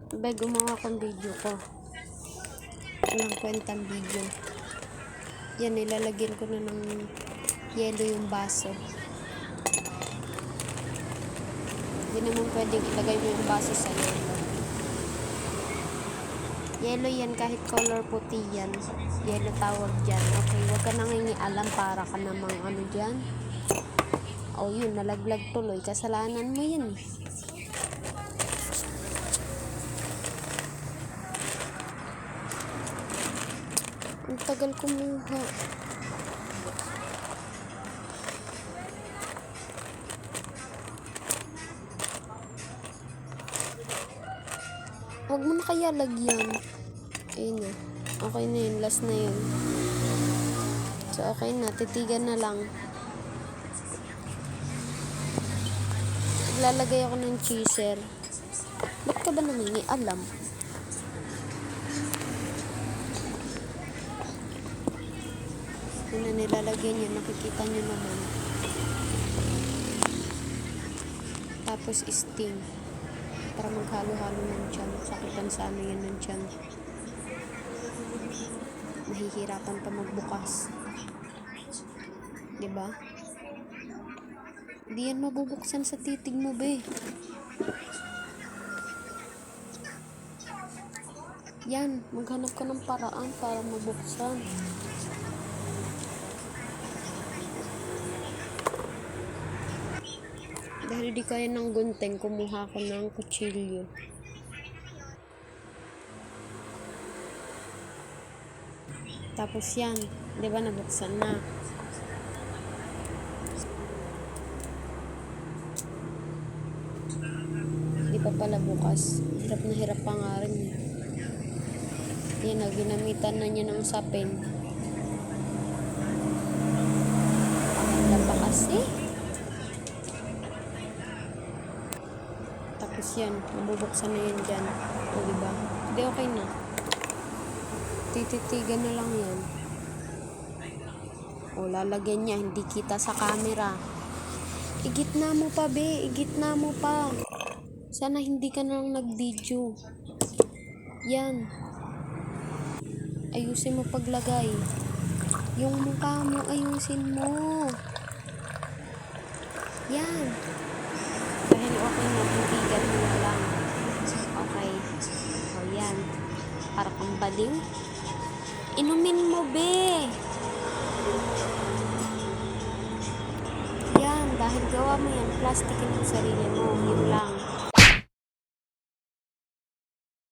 Abay, gumawa akong video ko. Walang kwentang video. Yan, nilalagyan ko na ng yelo yung baso. Hindi naman pwedeng ilagay mo yung baso sa yelo. Yelo yan, kahit color puti yan. Yelo tawag dyan. Okay, huwag ka nangingialam para ka namang ano dyan. O yun, nalaglag tuloy. Kasalanan mo yan. Ang tagal kumuha. Huwag mo na kaya lagyan. Ayun na. Okay na yun. Last na yun. So, okay na. Titigan na lang. Lalagay ako ng cheeser. Ba't ka ba nangingialam? Yun na nilalagay niya. Nakikita niyo naman. Tapos steam. Para maghalo-halo ng tiyan. Sakitan sa ano yan ng tiyan. Mahihirapan pa magbukas. Diba? Di yan mabubuksan sa titig mo, be. Yan, maghanap ka ng paraan para mabuksan. Dahil di kaya ng gunting, kumuha ko ng kutsilyo. Tapos yan, di ba nabuksan na? Di pa pala bukas. Hirap na hirap pa nga rin. Yan, ginamitan na niya ng sapin. Panganda pa kasi. Tapos yan, mabubuksan na yan dyan. O diba? Hindi, okay na. Tititigan na lang yan. O, lalagyan niya. Hindi kita sa camera. Igitna mo pa, be. Igitna mo pa. Sana hindi ka na lang nag-video. Yan. Ayusin mo paglagay. Yung mukha mo, ayusin mo. Yan. Dahil okay na, titigan mo na lang. Okay. O, yan. Para kang baliw. Inumin mo, be. Yan. Dahil gawa mo yan, plastikin ang sarili mo. Yun lang.